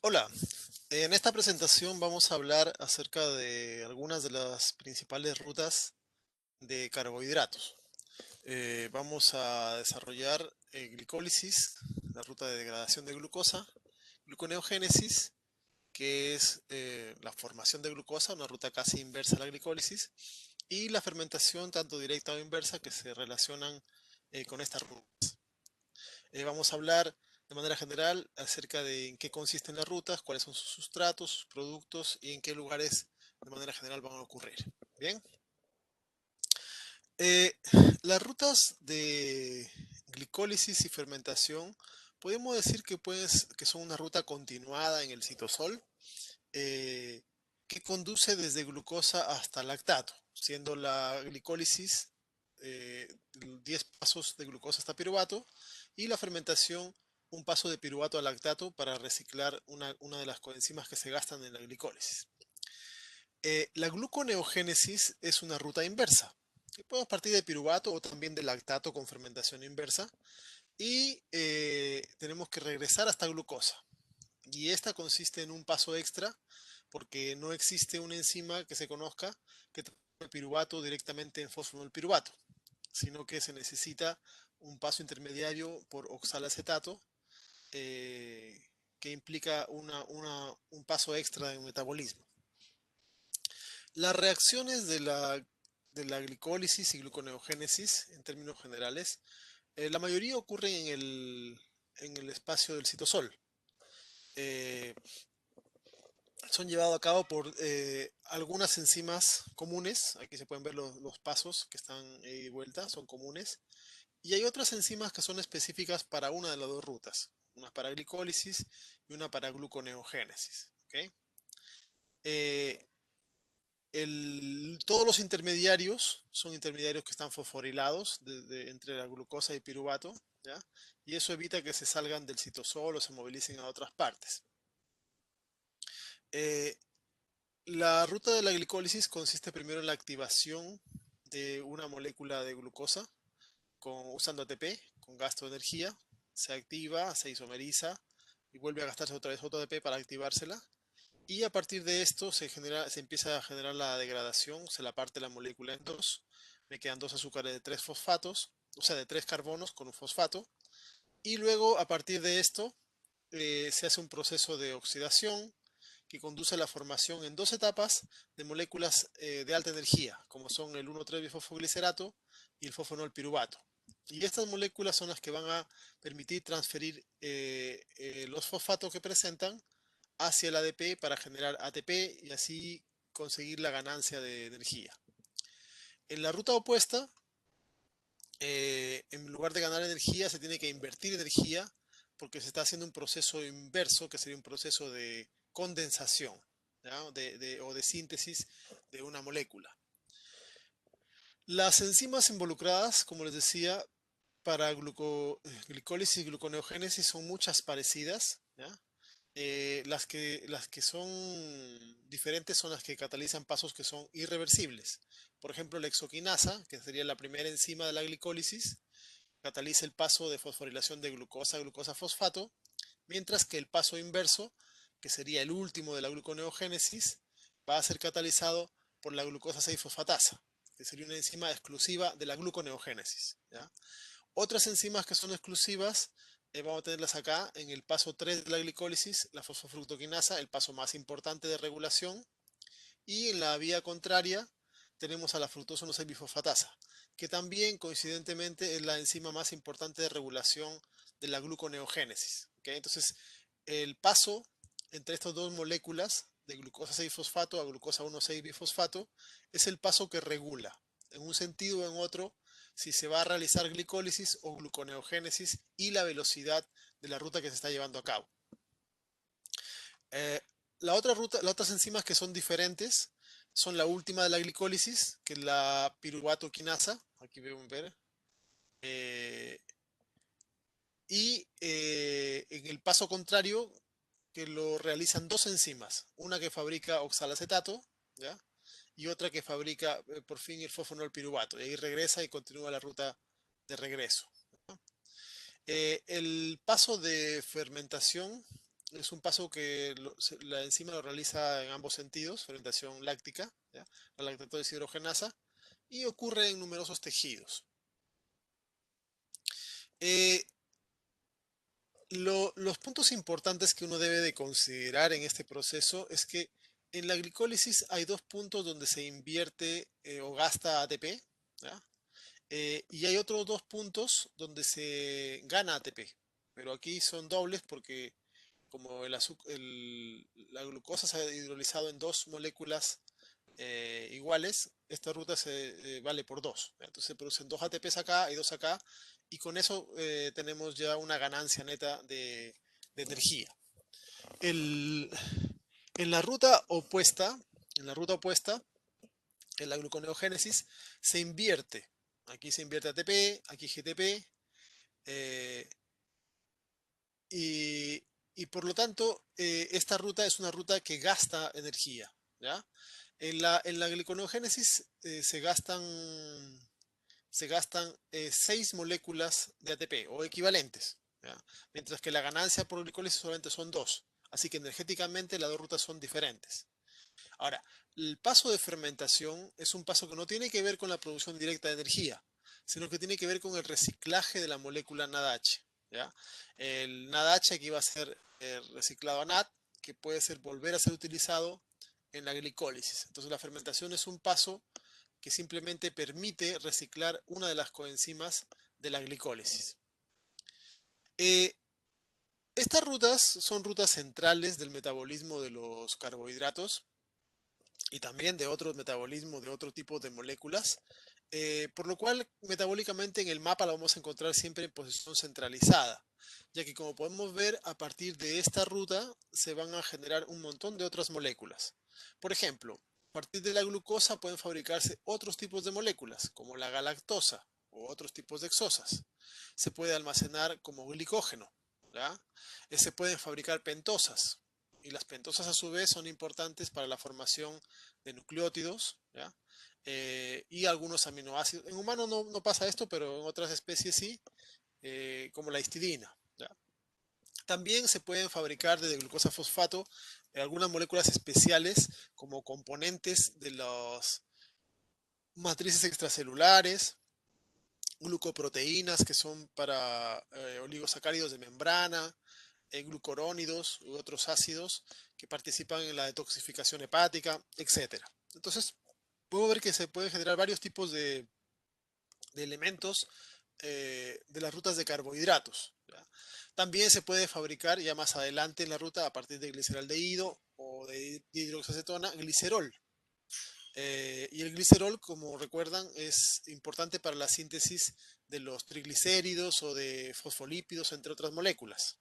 Hola, en esta presentación vamos a hablar acerca de algunas de las principales rutas de carbohidratos. Vamos a desarrollar glicólisis, la ruta de degradación de glucosa, gluconeogénesis, que es la formación de glucosa, una ruta casi inversa a la glicólisis, y la fermentación, tanto directa o inversa, que se relacionan con esta ruta. Vamos a hablar de manera general acerca de en qué consisten las rutas, cuáles son sus sustratos, sus productos y en qué lugares de manera general van a ocurrir. Bien, eh, las rutas de glicólisis y fermentación podemos decir que son una ruta continuada en el citosol eh, que conduce desde glucosa hasta lactato, siendo la glicólisis 10 pasos de glucosa hasta piruvato y la fermentación un paso de piruvato a lactato para reciclar una de las coenzimas que se gastan en la glicólisis. La gluconeogénesis es una ruta inversa, que podemos partir de piruvato o también de lactato con fermentación inversa y tenemos que regresar hasta glucosa. Y esta consiste en un paso extra porque no existe una enzima que se conozca que transforme el piruvato directamente en fosfonolpiruvato, sino que se necesita un paso intermediario por oxalacetato eh, que implica un paso extra en metabolismo. Las reacciones de la glicólisis y gluconeogénesis, en términos generales, la mayoría ocurren en el espacio del citosol. Eh, Son llevados a cabo por algunas enzimas comunes. Aquí se pueden ver los pasos que están de vuelta, son comunes. Y hay otras enzimas que son específicas para una de las dos rutas. Una para glicólisis y una para gluconeogénesis. ¿Ok? Eh, todos los intermediarios son intermediarios que están fosforilados entre la glucosa y piruvato, ¿ya? Y eso evita que se salgan del citosol o se movilicen a otras partes. Eh, La ruta de la glicólisis consiste primero en la activación de una molécula de glucosa usando ATP, con gasto de energía. Se activa, se isomeriza y vuelve a gastarse otra vez otro ATP para activársela. Y a partir de esto se empieza a generar la degradación, se la parte la molécula en dos. Me quedan dos azúcares de tres fosfatos, o sea, de tres carbonos con un fosfato. Y luego, a partir de esto, se hace un proceso de oxidación que conduce a la formación en dos etapas de moléculas de alta energía, como son el 1,3-bifosfoglicerato y el fosfonol-piruvato. Y estas moléculas son las que van a permitir transferir los fosfatos que presentan hacia el ADP para generar ATP y así conseguir la ganancia de energía. En la ruta opuesta, en lugar de ganar energía, se tiene que invertir energía porque se está haciendo un proceso inverso, que sería un proceso de condensación, ¿ya? O de síntesis de una molécula. Las enzimas involucradas, como les decía, para glicólisis y gluconeogénesis son muchas parecidas, ¿ya? Las que son diferentes son las que catalizan pasos que son irreversibles. Por ejemplo, la hexoquinasa, que sería la primera enzima de la glicólisis, cataliza el paso de fosforilación de glucosa a glucosa-fosfato, mientras que el paso inverso, que sería el último de la gluconeogénesis, va a ser catalizado por la glucosa 6-fosfatasa, que sería una enzima exclusiva de la gluconeogénesis, ¿ya? Otras enzimas que son exclusivas, vamos a tenerlas acá en el paso 3 de la glicólisis, la fosfofructoquinasa, el paso más importante de regulación, y en la vía contraria tenemos a la fructosa 1,6-bifosfatasa, que también coincidentemente es la enzima más importante de regulación de la gluconeogénesis. ¿Okay? Entonces, el paso entre estas dos moléculas, de glucosa 6-fosfato a glucosa 1,6-bifosfato, es el paso que regula, en un sentido o en otro, si se va a realizar glicólisis o gluconeogénesis y la velocidad de la ruta que se está llevando a cabo. Eh, las otras enzimas que son diferentes son la última de la glicólisis, que es la piruvato quinasa, aquí vemos ver, eh, y en el paso contrario, que lo realizan dos enzimas, una que fabrica oxalacetato, ¿ya? Y otra que fabrica por fin el fosfonol piruvato, y ahí regresa y continúa la ruta de regreso. El paso de fermentación Es un paso que la enzima lo realiza en ambos sentidos, fermentación láctica, ¿ya? La lactato deshidrogenasa, y ocurre en numerosos tejidos. Eh, los puntos importantes que uno debe de considerar en este proceso es que en la glicólisis hay dos puntos donde se invierte o gasta ATP, ¿ya? Y hay otros dos puntos donde se gana ATP, pero aquí son dobles porque como la glucosa se ha hidrolizado en dos moléculas iguales, esta ruta se vale por dos. Entonces se producen dos ATPs acá y dos acá, y con eso tenemos ya una ganancia neta de energía. El- en la ruta opuesta, en la ruta opuesta, en la gluconeogénesis, se invierte. Aquí se invierte ATP, aquí GTP, eh, y, y por lo tanto, esta ruta es una ruta que gasta energía, ¿ya? En la gliconeogénesis se gastan 6 moléculas de ATP o equivalentes, ¿ya? Mientras que la ganancia por glicólisis solamente son 2. Así que energéticamente las dos rutas son diferentes. Ahora, el paso de fermentación es un paso que no tiene que ver con la producción directa de energía, sino que tiene que ver con el reciclaje de la molécula NADH, ¿ya? El NADH aquí va a ser reciclado a NAD, que puede ser volver a ser utilizado en la glicólisis. Entonces la fermentación es un paso que simplemente permite reciclar una de las coenzimas de la glicólisis. Eh, Estas rutas son rutas centrales del metabolismo de los carbohidratos y también de otros metabolismos de otro tipo de moléculas, por lo cual metabólicamente en el mapa la vamos a encontrar siempre en posición centralizada, ya que como podemos ver a partir de esta ruta se van a generar un montón de otras moléculas. Por ejemplo, a partir de la glucosa pueden fabricarse otros tipos de moléculas, como la galactosa o otros tipos de hexosas. Se puede almacenar como glicógeno, ¿ya? Se pueden fabricar pentosas, y las pentosas a su vez son importantes para la formación de nucleótidos, ¿ya? Y algunos aminoácidos. En humanos no pasa esto, pero en otras especies sí, como la histidina, ¿ya? También se pueden fabricar desde glucosa fosfato algunas moléculas especiales como componentes de las matrices extracelulares, glucoproteínas que son para oligosacáridos de membrana, glucorónidos u otros ácidos que participan en la detoxificación hepática, etcétera. Entonces, puedo ver que se pueden generar varios tipos de elementos de las rutas de carbohidratos, ¿ya? También se puede fabricar ya más adelante en la ruta a partir de gliceraldehído o de dihidroxacetona, glicerol. Y el glicerol, como recuerdan, es importante para la síntesis de los triglicéridos o de fosfolípidos, entre otras moléculas.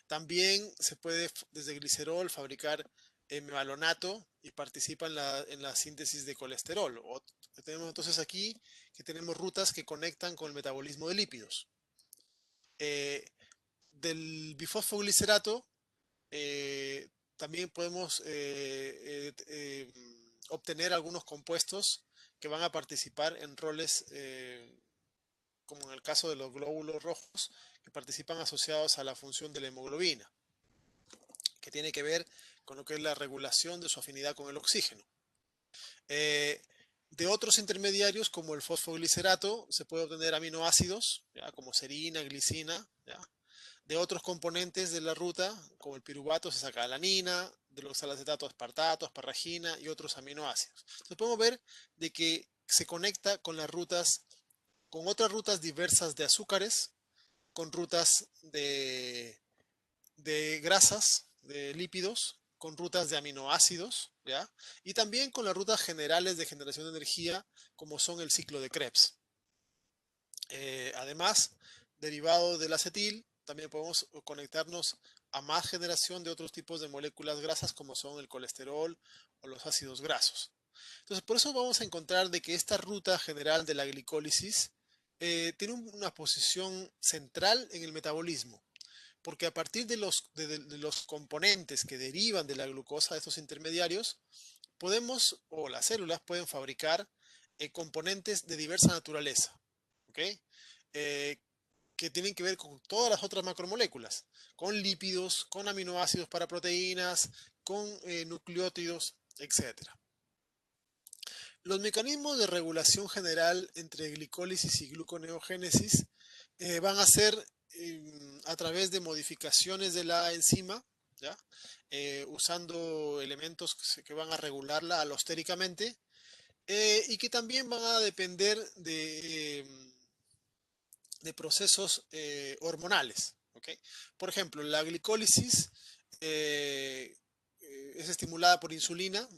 También se puede desde glicerol fabricar mevalonato y participa en la síntesis de colesterol. Tenemos entonces aquí que tenemos rutas que conectan con el metabolismo de lípidos. Eh, Del bifosfoglicerato también podemos obtener algunos compuestos que van a participar en roles, como en el caso de los glóbulos rojos, que participan asociados a la función de la hemoglobina, que tiene que ver con lo que es la regulación de su afinidad con el oxígeno. Eh, de otros intermediarios, como el fosfoglicerato, se puede obtener aminoácidos, ¿ya? Como serina, glicina, ¿ya? De otros componentes de la ruta, como el piruvato, se saca alanina, de los oxalacetato, aspartato, asparragina y otros aminoácidos. Entonces podemos ver de que se conecta con las rutas, con otras rutas diversas de azúcares, con rutas de grasas, de lípidos, con rutas de aminoácidos, ¿ya? Y también con las rutas generales de generación de energía, como son el ciclo de Krebs. Además, derivado del acetil, también podemos conectarnos a más generación de otros tipos de moléculas grasas, como son el colesterol o los ácidos grasos. Entonces, por eso vamos a encontrar de que esta ruta general de la glicólisis tiene una posición central en el metabolismo, porque a partir de los componentes que derivan de la glucosa, de estos intermediarios, podemos, o las células pueden fabricar componentes de diversa naturaleza, ¿ok? Eh, que tienen que ver con todas las otras macromoléculas, con lípidos, con aminoácidos para proteínas, con nucleótidos, etcétera. Los mecanismos de regulación general entre glicólisis y gluconeogénesis van a ser a través de modificaciones de la enzima, ¿ya? Usando elementos que van a regularla alostéricamente y que también van a depender de procesos hormonales. ¿Okay? Por ejemplo, la glicólisis es estimulada por insulina.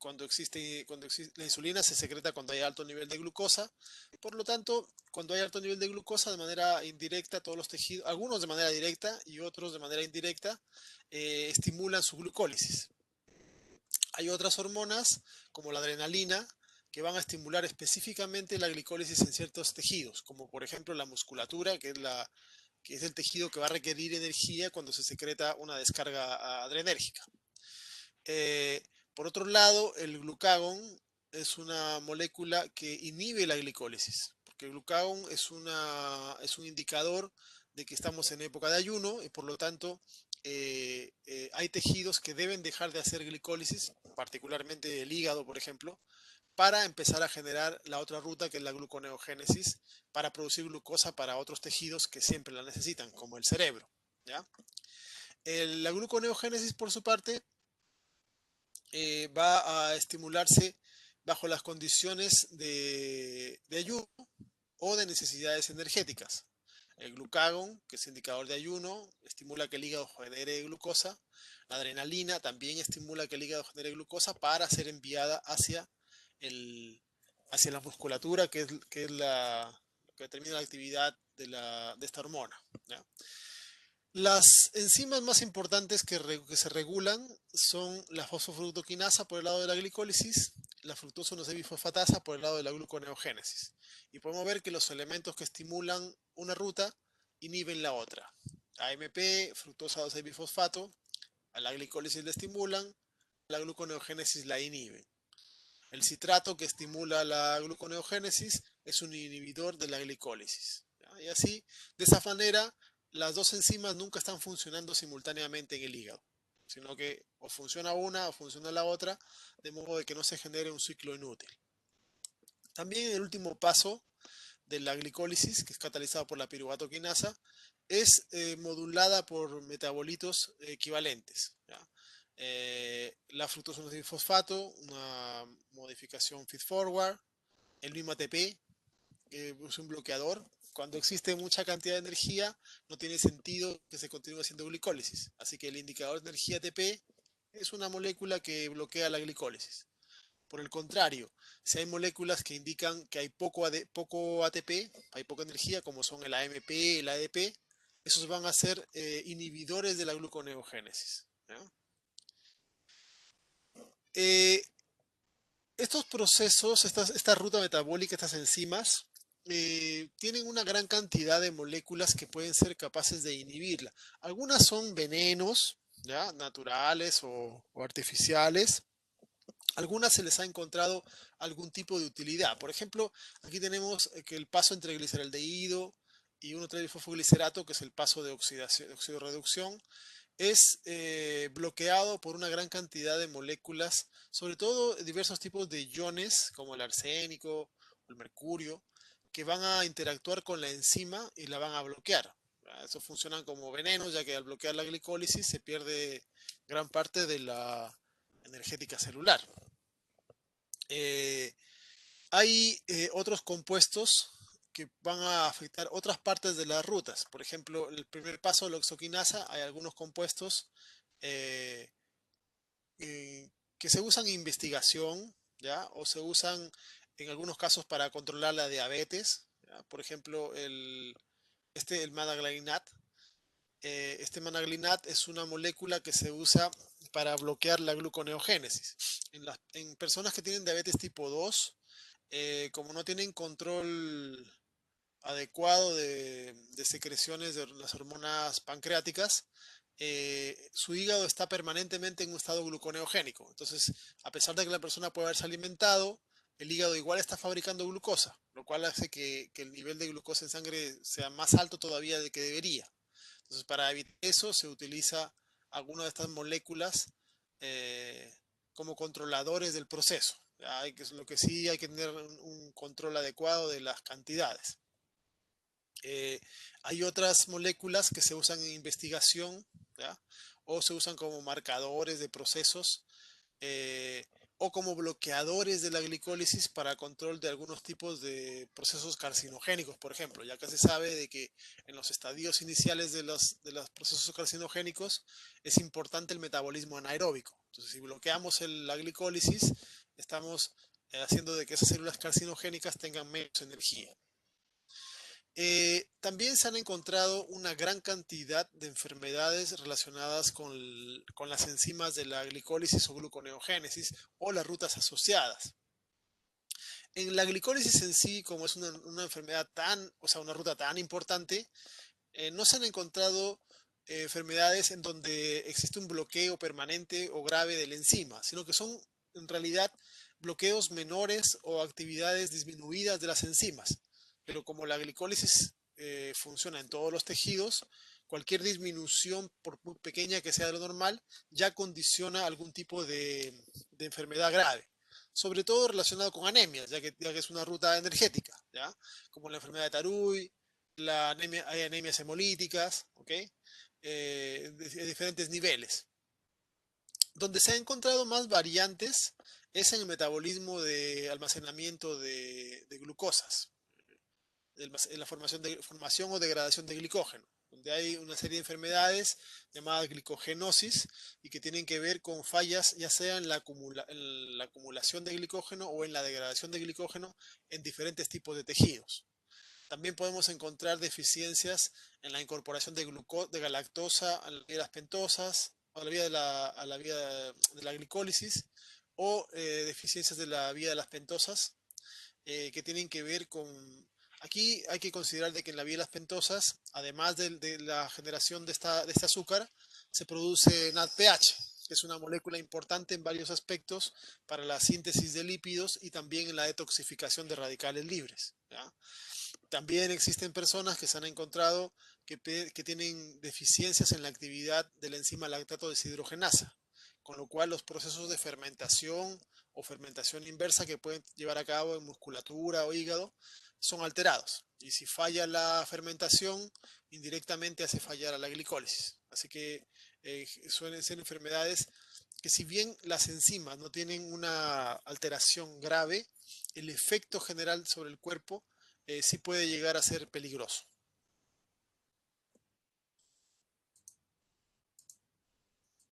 La insulina se secreta cuando hay alto nivel de glucosa. Por lo tanto, cuando hay alto nivel de glucosa, de manera indirecta, todos los tejidos, algunos de manera directa y otros de manera indirecta, estimulan su glucólisis. Hay otras hormonas, como la adrenalina, que van a estimular específicamente la glicólisis en ciertos tejidos, como por ejemplo la musculatura, que es el tejido que va a requerir energía cuando se secreta una descarga adrenérgica. Eh, por otro lado, el glucagón es una molécula que inhibe la glicólisis, porque el glucagón es un indicador de que estamos en época de ayuno y por lo tanto hay tejidos que deben dejar de hacer glicólisis, particularmente el hígado, por ejemplo, para empezar a generar la otra ruta que es la gluconeogénesis para producir glucosa para otros tejidos que siempre la necesitan, como el cerebro. ¿Ya? La gluconeogénesis, por su parte, va a estimularse bajo las condiciones de ayuno o de necesidades energéticas. El glucagón, que es indicador de ayuno, estimula que el hígado genere glucosa. La adrenalina también estimula que el hígado genere glucosa para ser enviada hacia la musculatura, que es lo que determina la actividad de esta hormona. ¿Ya? Las enzimas más importantes que se regulan son la fosfofructoquinasa por el lado de la glicólisis, la fructosa 1,6-bifosfatasa por el lado de la gluconeogénesis. Y podemos ver que los elementos que estimulan una ruta inhiben la otra. AMP, fructosa 2,6-bifosfato, a la glicólisis la estimulan, la gluconeogénesis la inhiben. El citrato que estimula la gluconeogénesis es un inhibidor de la glicólisis. ¿Ya? Y así, de esa manera, las dos enzimas nunca están funcionando simultáneamente en el hígado, sino que o funciona una o funciona la otra, de modo de que no se genere un ciclo inútil. También el último paso de la glicólisis, que es catalizada por la piruvato-quinasa, es modulada por metabolitos equivalentes. ¿Ya? La fructosa 1,6-fosfato, una modificación feed-forward, el mismo ATP, es un bloqueador. Cuando existe mucha cantidad de energía, no tiene sentido que se continúe haciendo glicólisis. Así que el indicador de energía ATP es una molécula que bloquea la glicólisis. Por el contrario, si hay moléculas que indican que hay poco ATP, hay poca energía, como son el AMP y el ADP, esos van a ser inhibidores de la gluconeogénesis. ¿Ya? Eh, Estos procesos, esta ruta metabólica, estas enzimas, tienen una gran cantidad de moléculas que pueden ser capaces de inhibirla. Algunas son venenos, ¿ya? Naturales o artificiales. Algunas se les ha encontrado algún tipo de utilidad. Por ejemplo, aquí tenemos que el paso entre gliceraldehído y 1,3-bifosfoglicerato, que es el paso de oxidación, de oxidorreducción, es bloqueado por una gran cantidad de moléculas, sobre todo diversos tipos de iones, como el arsénico o el mercurio, que van a interactuar con la enzima y la van a bloquear. Eso funcionan como venenos, ya que al bloquear la glicólisis se pierde gran parte de la energética celular. Eh, Hay otros compuestos que van a afectar otras partes de las rutas. Por ejemplo, el primer paso, la oxoquinasa, hay algunos compuestos eh, que se usan en investigación, ¿ya? O se usan en algunos casos para controlar la diabetes, ¿ya? Por ejemplo, el managlinat. Este managlinat es una molécula que se usa para bloquear la gluconeogénesis. En personas que tienen diabetes tipo 2, como no tienen control adecuado de secreciones de las hormonas pancreáticas, su hígado está permanentemente en un estado gluconeogénico. Entonces, a pesar de que la persona puede haberse alimentado, el hígado igual está fabricando glucosa, lo cual hace que el nivel de glucosa en sangre sea más alto todavía del que debería. Entonces, para evitar eso, se utiliza alguna de estas moléculas eh, como controladores del proceso. Lo que sí hay que tener un control adecuado de las cantidades. Eh, Hay otras moléculas que se usan en investigación, ¿ya? O se usan como marcadores de procesos eh, o como bloqueadores de la glicólisis para control de algunos tipos de procesos carcinogénicos, por ejemplo, ya que se sabe de que en los estadios iniciales de los procesos carcinogénicos es importante el metabolismo anaeróbico. Entonces, si bloqueamos la glicólisis, estamos haciendo de que esas células carcinogénicas tengan menos energía. También se han encontrado una gran cantidad de enfermedades relacionadas con las enzimas de la glicólisis o gluconeogénesis o las rutas asociadas. En la glicólisis en sí, como es una enfermedad o sea, una ruta tan importante, no se han encontrado enfermedades en donde existe un bloqueo permanente o grave de la enzima, sino que son en realidad bloqueos menores o actividades disminuidas de las enzimas. Pero como la glicólisis funciona en todos los tejidos, cualquier disminución, por muy pequeña que sea de lo normal, ya condiciona algún tipo de enfermedad grave. Sobre todo relacionado con anemias, ya que es una ruta energética, ¿ya? Como la enfermedad de Tarui, hay anemias hemolíticas, ¿ok? De diferentes niveles. Donde se han encontrado más variantes es en el metabolismo de almacenamiento de glucosas, en la formación o degradación de glicógeno, donde hay una serie de enfermedades llamadas glicogenosis y que tienen que ver con fallas ya sea en la acumulación de glicógeno o en la degradación de glicógeno en diferentes tipos de tejidos. También podemos encontrar deficiencias en la incorporación de galactosa a la vía de las pentosas, a la vía de la glicólisis, o deficiencias de la vía de las pentosas que tienen que ver con... Aquí hay que considerar de que en la vía de las pentosas, además de la generación de este azúcar, se produce NADPH, que es una molécula importante en varios aspectos para la síntesis de lípidos y también en la detoxificación de radicales libres, ¿ya? También existen personas que se han encontrado que tienen deficiencias en la actividad de la enzima lactato deshidrogenasa, con lo cual los procesos de fermentación o fermentación inversa que pueden llevar a cabo en musculatura o hígado son alterados. Y si falla la fermentación, indirectamente hace fallar a la glicólisis. Así que suelen ser enfermedades que, si bien las enzimas no tienen una alteración grave, el efecto general sobre el cuerpo sí puede llegar a ser peligroso.